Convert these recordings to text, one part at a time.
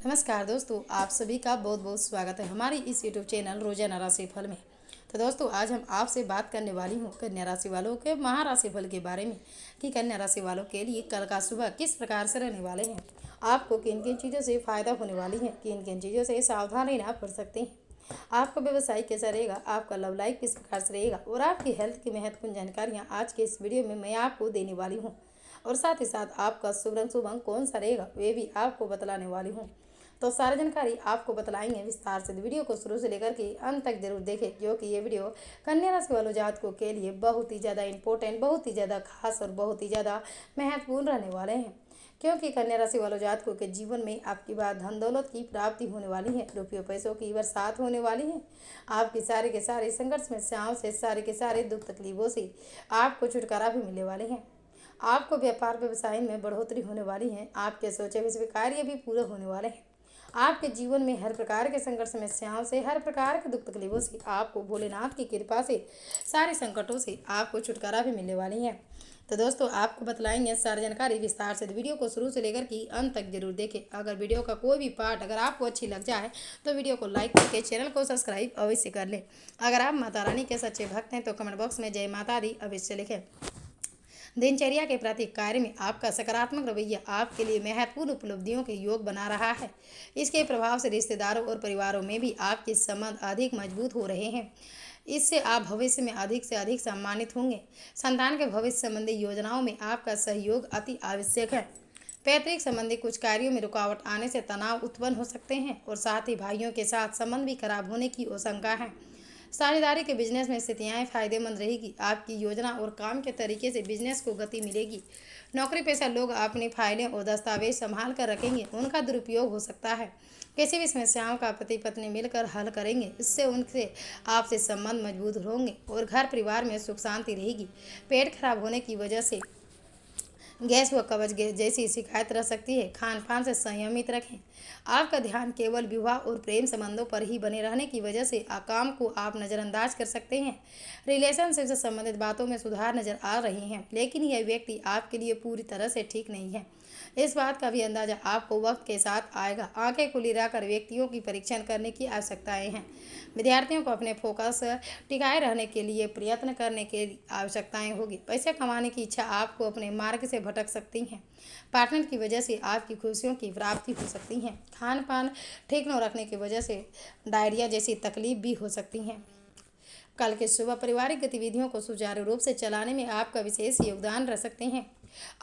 नमस्कार दोस्तों, आप सभी का बहुत बहुत स्वागत है हमारी इस यूट्यूब चैनल रोजाना राशिफल में। तो दोस्तों, आज हम आपसे बात करने वाली हूँ कन्या राशि वालों के महाराशिफल के बारे में कि कन्या राशि वालों के लिए कल का सुबह किस प्रकार से रहने वाले हैं, आपको किन किन चीज़ों से फायदा होने वाली है, किन किन चीज़ों से सावधान रहना पड़ सकते हैं, आपका व्यवसाय कैसा रहेगा, आपका लव लाइफ किस प्रकार से रहेगा और आपकी हेल्थ की महत्वपूर्ण जानकारियाँ आज के इस वीडियो में मैं आपको देने वाली हूँ। और साथ ही साथ आपका शुभ अंक कौन सा रहेगा वे भी आपको बतलाने वाली हूँ। तो सारी जानकारी आपको बतलाएंगे विस्तार से। वीडियो को शुरू से लेकर के अंत तक जरूर देखें, क्योंकि ये वीडियो कन्या राशि वालों जातकों के लिए बहुत ही ज़्यादा इंपॉर्टेंट, बहुत ही ज़्यादा खास और बहुत ही ज़्यादा महत्वपूर्ण रहने वाले हैं। क्योंकि कन्या राशि वालों जातकों के जीवन में आपकी बात धन दौलत की प्राप्ति होने वाली है, रुपयों पैसों की बरसात होने वाली है। आपके सारे के सारे संघर्ष में से सारे के सारे दुख तकलीफों से आपको छुटकारा भी मिलने वाले हैं। आपको व्यापार व्यवसाय में बढ़ोतरी होने वाली है। आपके सोचे हुए कार्य भी पूरे होने वाले हैं। आपके जीवन में हर प्रकार के संकट समस्याओं से, हर प्रकार के दुख तकलीफों से आपको भोलेनाथ की कृपा से सारे संकटों से आपको छुटकारा भी मिलने वाली है। तो दोस्तों, आपको बतलाएंगे सारी जानकारी विस्तार से। वीडियो को शुरू से लेकर के अंत तक जरूर देखें। अगर वीडियो का कोई भी पार्ट अगर आपको अच्छी लग जाए तो वीडियो को लाइक करके चैनल को सब्सक्राइब अवश्य कर लें। अगर आप माता रानी के सच्चे भक्त हैं तो कमेंट बॉक्स में जय माता दी अवश्य लिखें। दिनचर्या के प्रति कार्य में आपका सकारात्मक रवैया आपके लिए महत्वपूर्ण उपलब्धियों के योग बना रहा है। इसके प्रभाव से रिश्तेदारों और परिवारों में भी आपके संबंध अधिक मजबूत हो रहे हैं। इससे आप भविष्य में अधिक से अधिक सम्मानित होंगे। संतान के भविष्य संबंधी योजनाओं में आपका सहयोग अति आवश्यक है। पैतृक संबंधी कुछ कार्यों में रुकावट आने से तनाव उत्पन्न हो सकते हैं और साथ ही भाइयों के साथ संबंध भी खराब होने की आशंका है। साझेदारी के बिजनेस में स्थितियाँ फायदेमंद रहेगी। आपकी योजना और काम के तरीके से बिजनेस को गति मिलेगी। नौकरी पेशा लोग अपनी फाइलें और दस्तावेज संभाल कर रखेंगे, उनका दुरुपयोग हो सकता है। किसी भी समस्याओं का पति पत्नी मिलकर हल करेंगे, इससे उनसे आपसे संबंध मजबूत होंगे और घर परिवार में सुख शांति रहेगी। पेट खराब होने की वजह से गैस व कब्ज जैसी शिकायत रह सकती है। खान पान से संयमित रखें। आपका ध्यान केवल विवाह और प्रेम संबंधों पर ही बने रहने की वजह से काम को आप नज़रअंदाज कर सकते हैं। रिलेशनशिप से संबंधित बातों में सुधार नजर आ रहे हैं, लेकिन यह व्यक्ति आपके लिए पूरी तरह से ठीक नहीं है। इस बात का भी अंदाजा आपको वक्त के साथ आएगा। आंखें खुली रखकर व्यक्तियों की परीक्षण करने की आवश्यकताएं हैं। विद्यार्थियों को अपने फोकस टिकाए रहने के लिए प्रयत्न करने की आवश्यकताएं होगी। पैसे कमाने की इच्छा आपको अपने मार्ग से भटक सकती हैं। पार्टनर की वजह से आपकी खुशियों की प्राप्ति हो सकती है। खान पान ठीक न रखने की वजह से डायरिया जैसी तकलीफ भी हो सकती हैं। कल के सुबह पारिवारिक गतिविधियों को सुचारू रूप से चलाने में आपका विशेष योगदान रह सकते हैं।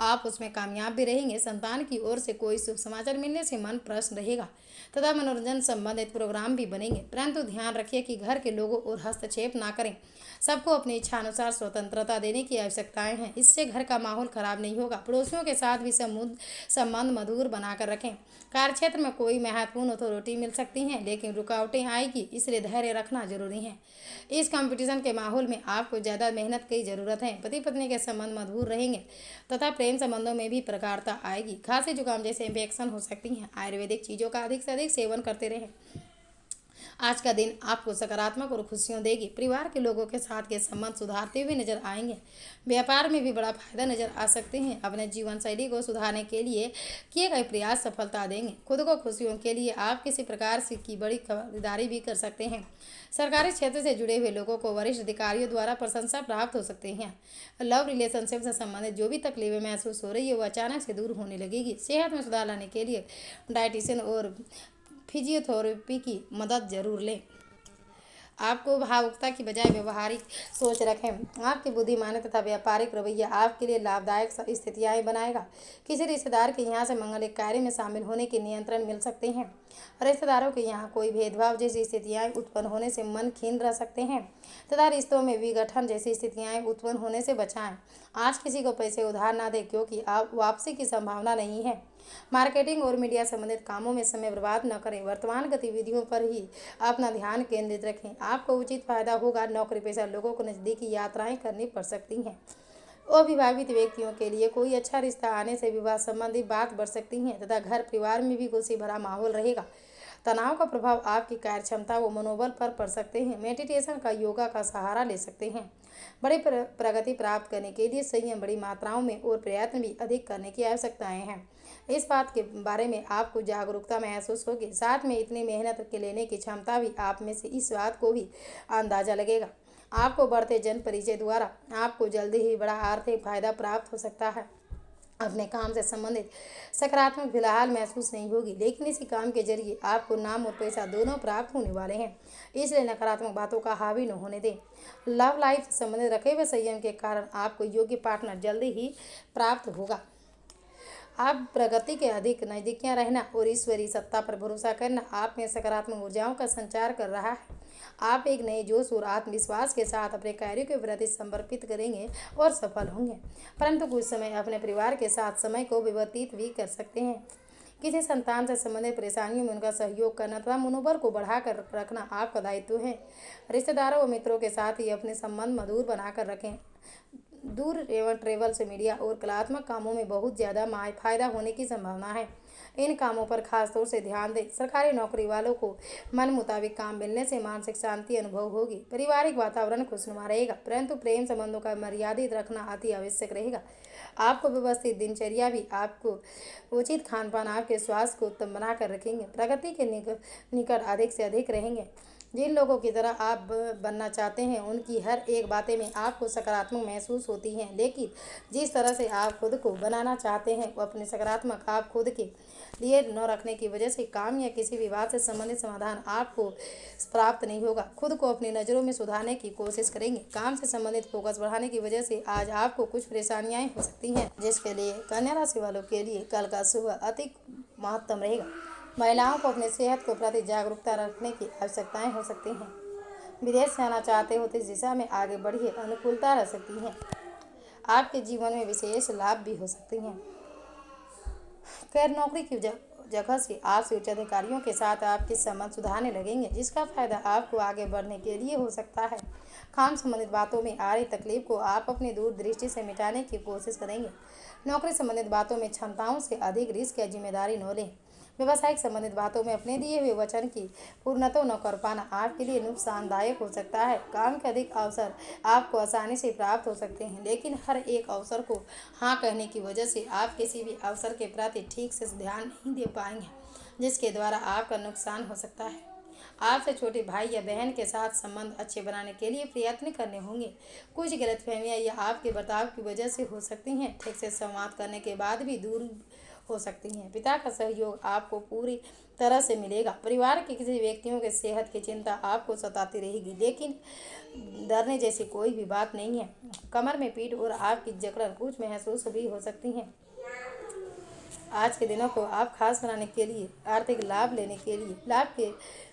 आप उसमें कामयाब भी रहेंगे। संतान की ओर से कोई शुभ समाचार मिलने से मन प्रसन्न रहेगा तथा मनोरंजन संबंधित प्रोग्राम भी बनेंगे, परंतु ध्यान रखिए कि घर के लोगों और हस्तक्षेप ना करें। सबको अपनी इच्छा अनुसार स्वतंत्रता देने की आवश्यकताएं हैं। इससे घर का माहौल खराब नहीं होगा। पड़ोसियों के साथ भी संबंध मधुर बनाकर रखें। कार्यक्षेत्र में कोई महत्वपूर्ण अथॉरिटी मिल सकती हैं, लेकिन रुकावटें आएगी, इसलिए धैर्य रखना जरूरी है। इस कंपटीशन के माहौल में आपको ज़्यादा मेहनत की जरूरत है। पति पत्नी के संबंध मधुर रहेंगे तथा प्रेम संबंधों में भी प्रगाढ़ता आएगी। खांसी जुकाम जैसे इन्फेक्शन हो सकती हैं। आयुर्वेदिक चीज़ों का अधिक से अधिक सेवन करते रहें। आज का दिन आपको सकारात्मक और खुशियों देगी। परिवार के लोगों के साथ के संबंध सुधारते हुए नजर आएंगे। व्यापार में भी बड़ा फायदा नजर आ सकते हैं। अपने जीवन शैली को सुधारने के लिए किए गए प्रयास सफलता देंगे। खुद को खुशियों के लिए आप किसी प्रकार से की बड़ी खरीदारी भी कर सकते हैं। सरकारी क्षेत्र से जुड़े हुए लोगों को वरिष्ठ अधिकारियों द्वारा प्रशंसा प्राप्त हो सकते हैं। लव रिलेशनशिप से संबंधित जो भी तकलीफें महसूस हो रही है वो अचानक से दूर होने लगेगी। सेहत में सुधार लाने के लिए डाइटिशियन और फिजियोथेरेपी की मदद जरूर लें। आपको भावुकता की बजाय व्यवहारिक सोच रखें। आपकी बुद्धिमानी तथा व्यापारिक रवैया आपके लिए लाभदायक स्थितियाँ बनाएगा। किसी रिश्तेदार के यहाँ से मंगलिक कार्य में शामिल होने के नियंत्रण मिल सकते हैं। रिश्तेदारों के यहाँ कोई भेदभाव जैसी स्थितियाँ उत्पन्न होने से मन खीन रह सकते हैं तथा रिश्तों में विघटन जैसी स्थितियाँ उत्पन्न होने से बचाएं। आज किसी को पैसे उधार ना दें, क्योंकि आप वापसी की संभावना नहीं है। मार्केटिंग और मीडिया संबंधित कामों में समय बर्बाद न करें। वर्तमान गतिविधियों पर ही अपना ध्यान केंद्रित रखें। आपको उचित फायदा होगा। नौकरी पेशा लोगों को नज़दीकी यात्राएं करनी पड़ सकती हैं। अविवाहित व्यक्तियों के लिए कोई अच्छा रिश्ता आने से विवाह संबंधी बात बढ़ सकती है तथा घर परिवार में भी खुशी भरा माहौल रहेगा। तनाव का प्रभाव आपकी कार्य क्षमता व मनोबल पर पड़ सकते हैं। मेडिटेशन का योगा का सहारा ले सकते हैं। बड़ी प्रगति प्राप्त करने के लिए संयम बड़ी मात्राओं में और प्रयत्न भी अधिक करने की आवश्यकताएं हैं। इस बात के बारे में आपको जागरूकता महसूस होगी। साथ में इतनी मेहनत के लेने की क्षमता भी आप में से इस बात को भी अंदाजा लगेगा। आपको बढ़ते जन परिचय द्वारा आपको जल्दी ही बड़ा आर्थिक फायदा प्राप्त हो सकता है। अपने काम से संबंधित सकारात्मक फिलहाल महसूस नहीं होगी, लेकिन इसी काम के जरिए आपको नाम और पैसा दोनों प्राप्त होने वाले हैं, इसलिए नकारात्मक बातों का हावी न होने दें। लव लाइफ से संबंधित रखे हुए संयम के कारण आपको योग्य पार्टनर जल्दी ही प्राप्त होगा। आप प्रगति के अधिक नजदीकियां रहना और ईश्वरीय सत्ता पर भरोसा करना आप में सकारात्मक ऊर्जाओं का संचार कर रहा है। आप एक नए जोश और आत्मविश्वास के साथ अपने कार्यों के प्रति समर्पित करेंगे और सफल होंगे, परंतु कुछ समय अपने परिवार के साथ समय को व्यतीत भी कर सकते हैं। किसी संतान से संबंधित परेशानियों में उनका सहयोग करना तथा मनोबल को बढ़ाकर रखना आपका दायित्व है। रिश्तेदारों व मित्रों के साथ ही अपने संबंध मधुर बनाकर रखें। दूर एवं ट्रेवल से मीडिया और कलात्मक कामों में बहुत ज़्यादा फायदा होने की संभावना है। इन कामों पर खास तौर से ध्यान दें। सरकारी नौकरी वालों को मन मुताबिक काम मिलने से मानसिक शांति अनुभव होगी। पारिवारिक वातावरण खुशनुमा रहेगा, परंतु प्रेम संबंधों का मर्यादित रखना अति आवश्यक रहेगा। आपको व्यवस्थित दिनचर्या भी आपको उचित खान पान आपके स्वास्थ्य को उत्तम बनाकर रखेंगे। प्रगति के निकट अधिक से अधिक रहेंगे। जिन लोगों की तरह आप बनना चाहते हैं उनकी हर एक बातें में आपको सकारात्मक महसूस होती हैं, लेकिन जिस तरह से आप खुद को बनाना चाहते हैं वो अपने सकारात्मक आप खुद के लिए न रखने की वजह से काम या किसी विवाद से संबंधित समाधान आपको प्राप्त नहीं होगा। खुद को अपनी नज़रों में सुधारने की कोशिश करेंगे। काम से संबंधित फोकस बढ़ाने की वजह से आज आपको कुछ परेशानियां हो सकती हैं, जिसके लिए कन्या राशि वालों के लिए कल का सुबह अति महत्तम रहेगा। महिलाओं को अपनी सेहत को प्रति जागरूकता रखने की आवश्यकताएं हो सकती हैं। विदेश जाना चाहते हो तो इस दिशा में आगे बढ़िए, अनुकूलता रह सकती हैं। आपके जीवन में विशेष लाभ भी हो सकते हैं। खैर, नौकरी की जगह से आपसे उच्च अधिकारियों के साथ आपके संबंध सुधारने लगेंगे, जिसका फायदा आपको आगे बढ़ने के लिए हो सकता है। काम संबंधित बातों में आ रही तकलीफ को आप अपनी दूरदृष्टि से मिटाने की कोशिश करेंगे। नौकरी संबंधित बातों में क्षमताओं से अधिक रिस्क या जिम्मेदारी न लें। व्यवसायिक संबंधित बातों में अपने दिए हुए वचन की पूर्णता न कर पाना आपके लिए नुकसानदायक हो सकता है। काम के अधिक अवसर आपको आसानी से प्राप्त हो सकते हैं, लेकिन हर एक अवसर को हाँ कहने की वजह से आप किसी भी अवसर के प्रति ठीक से ध्यान नहीं दे पाएंगे, जिसके द्वारा आपका नुकसान हो सकता है। आपसे छोटे भाई या बहन के साथ संबंध अच्छे बनाने के लिए प्रयत्न करने होंगे। कुछ गलतफहमियां या आपके बर्ताव की वजह से हो सकती हैं। ठीक से संवाद करने के बाद भी दूर हो सकती हैं। पिता का सहयोग आपको पूरी तरह से मिलेगा। परिवार के किसी व्यक्तियों के सेहत की चिंता आपको सताती रहेगी, लेकिन डरने जैसी कोई भी बात नहीं है। कमर में पीठ और आपकी जकड़न कुछ महसूस भी हो सकती हैं। आज के दिनों को आप खास बनाने के लिए आर्थिक लाभ लेने के लिए लाभ के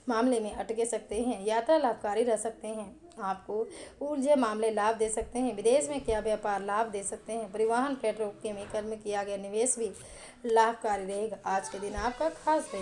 मामले में अटके सकते हैं। यात्रा लाभकारी रह सकते हैं। आपको ऊर्जा मामले लाभ दे सकते हैं। विदेश में क्या व्यापार लाभ दे सकते हैं। परिवहन, पेट्रोकेमिकल में किया गया निवेश भी लाभकारी रहेगा। आज के दिन आपका खास